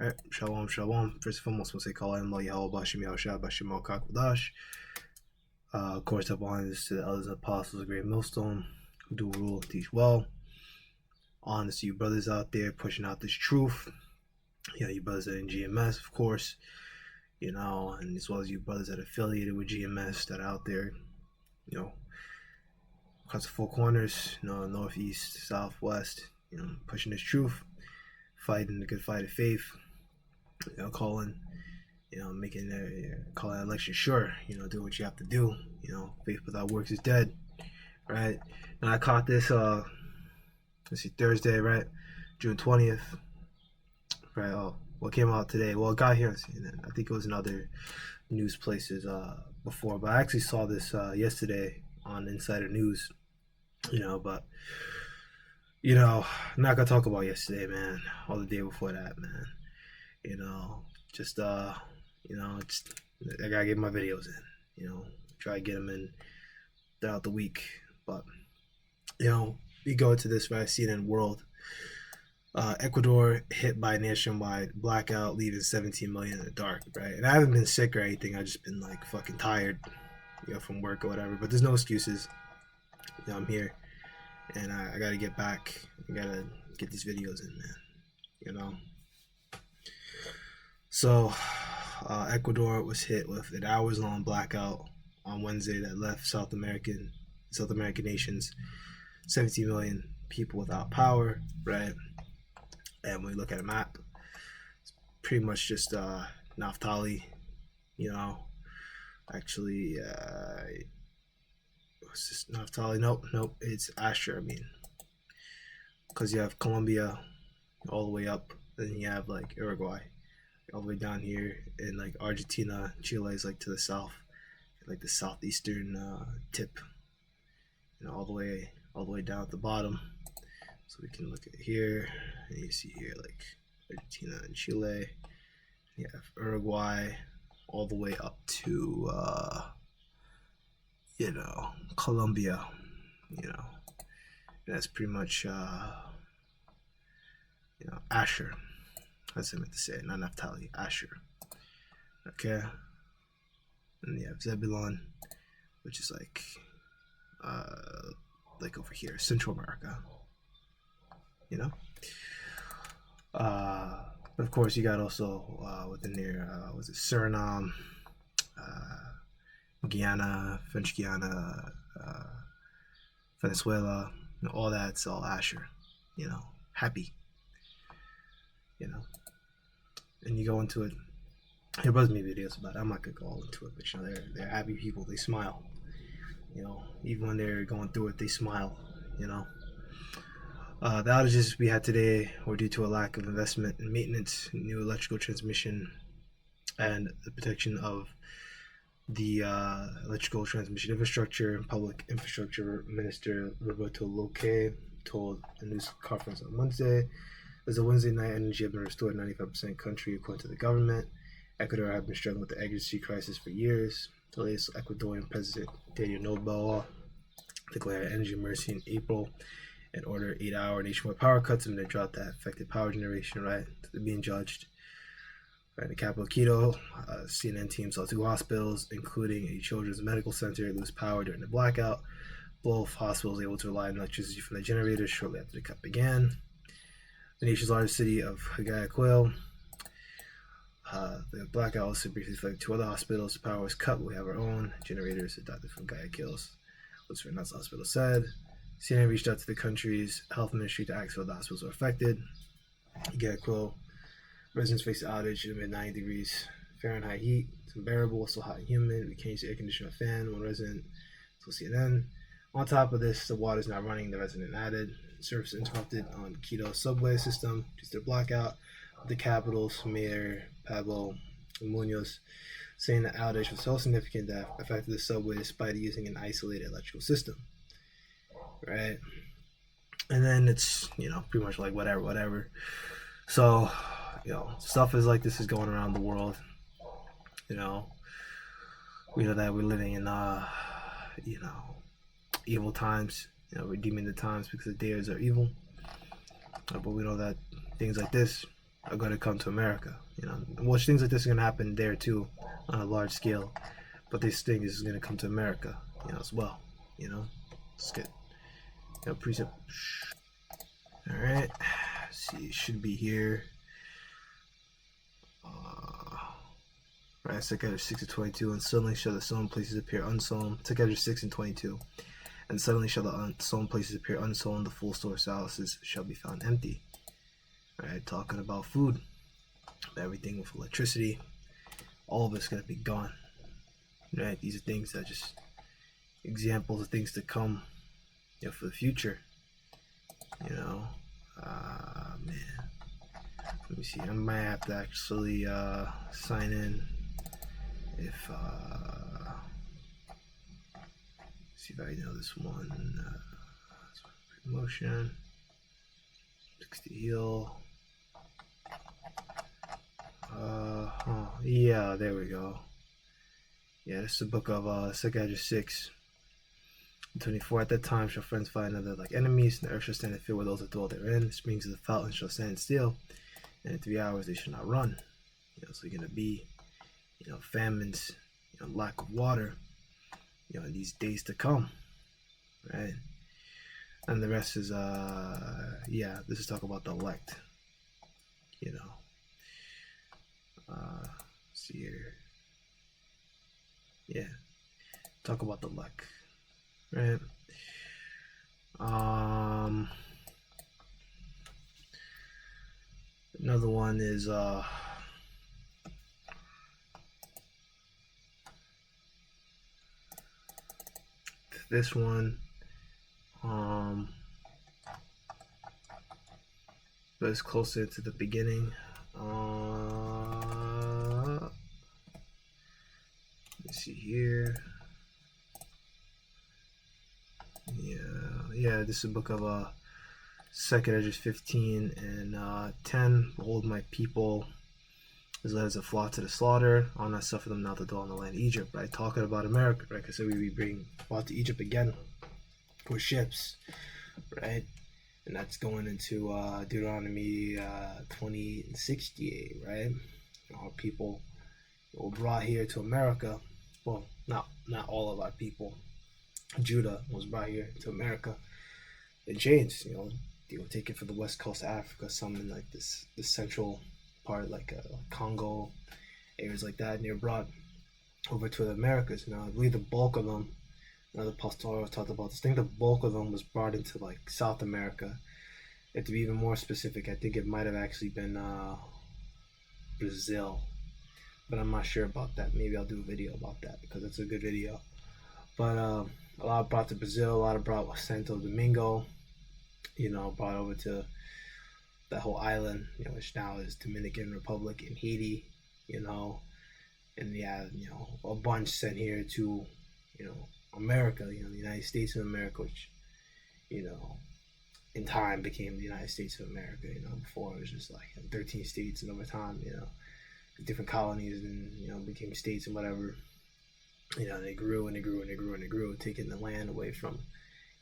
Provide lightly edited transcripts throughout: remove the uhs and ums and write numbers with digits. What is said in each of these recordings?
Alright, shalom, shalom. First and foremost, we'll say call in Yahweh Bashim Yahushua Bashim Kakadash. Of course, up honors to the elders and apostles of Great Millstone who do rule and teach well. Honors to you brothers out there pushing out this truth. You brothers that are in GMS, of course, and as well as you brothers that are affiliated with GMS that are out there, across the four corners, northeast, southwest, pushing this truth, fighting the good fight of faith, calling, calling election sure, do what you have to do, faith without works is dead, right? And I caught this, Thursday, right? June 20th, right? Oh, what came out today? Well, it got here, I think it was in other news places before, but I actually saw this yesterday on Insider News, but I'm not gonna talk about yesterday, man, or the day before that, man. Just I gotta get my videos in, try to get them in throughout the week. But we go into this, right? CNN World. Ecuador hit by nationwide blackout, leaving 17 million in the dark, right? And I haven't been sick or anything. I've just been like fucking tired, from work or whatever. But there's no excuses. I'm here, and I gotta get back. I gotta get these videos in, man. So, Ecuador was hit with an hours-long blackout on Wednesday that left South American nations 17 million people without power, right? And when we look at a map, it's pretty much just Naftali, actually, what's this, Naftali? Nope, it's Asher, because you have Colombia all the way up, then you have like Uruguay all the way down here, and like Argentina, Chile is like to the south, like the southeastern tip, all the way down at the bottom. So we can look at here, and you see here like Argentina and Chile. You have Uruguay all the way up to Colombia. And that's pretty much Asher. That's what I meant to say, not Naphtali, Asher. Okay. And you have Zebulon, which is like over here, Central America. But of course, you got also within there, was it Suriname, Guyana, French Guiana, Venezuela, all that's all Asher, happy, and you go into it. Your brothers made videos about it. I'm not gonna go all into it, but they're happy people. They smile, even when they're going through it, they smile, The outages we had today were due to a lack of investment in maintenance, new electrical transmission, and the protection of the electrical transmission infrastructure. Public Infrastructure Minister Roberto Loque told a news conference on Wednesday. As a Wednesday night, energy had been restored 95% country, according to the government. Ecuador had been struggling with the energy crisis for years. The latest Ecuadorian President Daniel Noboa declared an energy emergency in April and ordered 8-hour nationwide power cuts amid a drought that affected power generation, right? They're being judged. Right, in the capital Quito, CNN team saw 2 hospitals, including a children's medical center, lose power during the blackout. Both hospitals were able to rely on electricity from the generators shortly after the cut began. The nation's largest city of Guayaquil, the blackout also briefly affected 2 other hospitals. The power was cut, but we have our own generators adopted from Guayaquil's Luciferna's hospital said. CNN reached out to the country's health ministry to ask what the hospitals were affected. Guayaquil residents face the outage amid 90 degrees Fahrenheit heat. It's unbearable, so hot and humid. We can't use the air conditioner fan. One resident told CNN. On top of this, the water's not running, the resident added. Service interrupted on Quito subway system due to the blackout. The capital's mayor, Pablo Munoz, saying the outage was so significant that affected the subway despite using an isolated electrical system. Right? And then it's, pretty much like whatever. So, stuff is like this is going around the world. We know that we're living in, evil times. Redeeming the times because the days are evil. But we know that things like this are going to come to America. Which things like this are going to happen there too, on a large scale. But this thing is going to come to America, as well. Let's get preset. All right, see, it should be here. Right, together 6 and 22, and suddenly shall the sown places appear unsown. Together 6 and 22, and suddenly shall the sown places appear unsown. The full storehouses shall be found empty. Right, talking about food, everything with electricity, all of it's gonna be gone. Right, these are things that just examples of things to come, for the future. Man, let me see. I might have to actually sign in. If see if I know this one. Promotion, 60 heal. Yeah, there we go. Yeah, this is the book of Second 6. 24. At that time shall friends find another like enemies, and the earth shall stand and fill with those that dwell therein. The springs of the fountain shall stand still, and in 3 hours they shall not run. So you're gonna be, famines, lack of water, in these days to come, right? And the rest is this is talk about the elect, see here, yeah, talk about the elect, right? Another one is this one, but it's closer to the beginning. Let's see here. Yeah, this is a book of Second Edges 15 and 10. Behold, my people is led as a flock to the slaughter. I'll not suffer them now to dwell in the land of Egypt. Right, talking about America, right? Because we being brought to Egypt again with ships, right? And that's going into Deuteronomy 20 and 68, right? Our people were brought here to America. Well, not all of our people. Judah was brought here to America in chains. They were taken from the west coast of Africa, some in like the central part, like Congo, areas like that, and they were brought over to the Americas. I believe the bulk of them, another pastor talked about this. I think the bulk of them was brought into like South America. And to be even more specific, I think it might have actually been Brazil, but I'm not sure about that. Maybe I'll do a video about that because it's a good video. But a lot brought to Brazil, a lot of brought Santo Domingo, brought over to that whole island, which now is Dominican Republic and Haiti, and a bunch sent here to, America, the United States of America, which, in time became the United States of America. Before it was just like 13 states, and over time, different colonies and became states and whatever. They grew and they grew and they grew and they grew, taking the land away from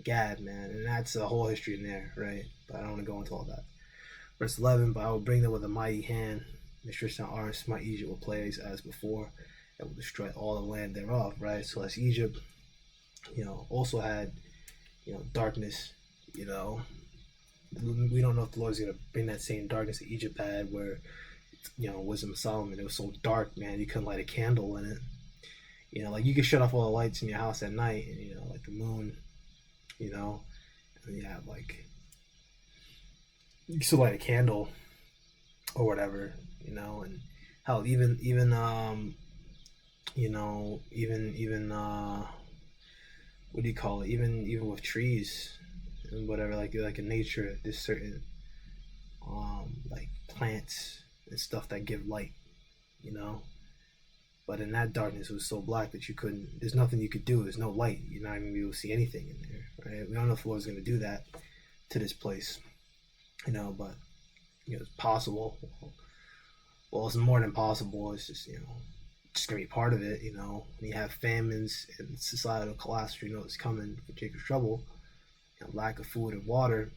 Gad, man, and that's a whole history in there, right? But I don't want to go into all that. Verse 11, but I will bring them with a mighty hand, the stretched out arm, smite Egypt with plagues as before, and will destroy all the land thereof, right? So as Egypt, also had, darkness, we don't know if the Lord's going to bring that same darkness that Egypt had, where, Wisdom of Solomon, it was so dark, man, you couldn't light a candle in it. Like you could shut off all the lights in your house at night, and like the moon, and you have like, you can still light a candle or whatever, and hell, even what do you call it? Even with trees and whatever, like in nature, there's certain like plants and stuff that give light, But in that darkness, it was so black that there's nothing you could do. There's no light. You're not even able to see anything in there, right? We don't know if the Lord's going to do that to this place, but, it's possible. Well, it's more than possible. It's just, just going to be part of it, When you have famines and societal collapse, it's coming for Jacob's trouble, lack of food and water,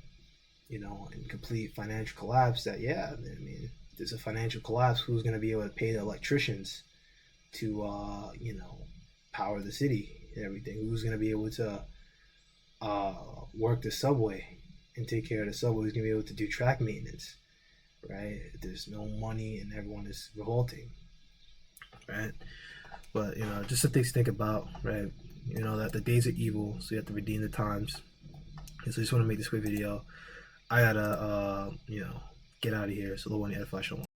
and complete financial collapse, that, yeah, I mean, there's a financial collapse, who's going to be able to pay the electricians to, you know, power the city and everything? Who's going to be able to work the subway and take care of the subway? Who's going to be able to do track maintenance, right? There's no money and everyone is revolting, right? But, you know, just some things to think about, right? You know, that the days are evil, so you have to redeem the times. And so I just want to make this quick video. I gotta, you know, get out of here. So the one edify shalom.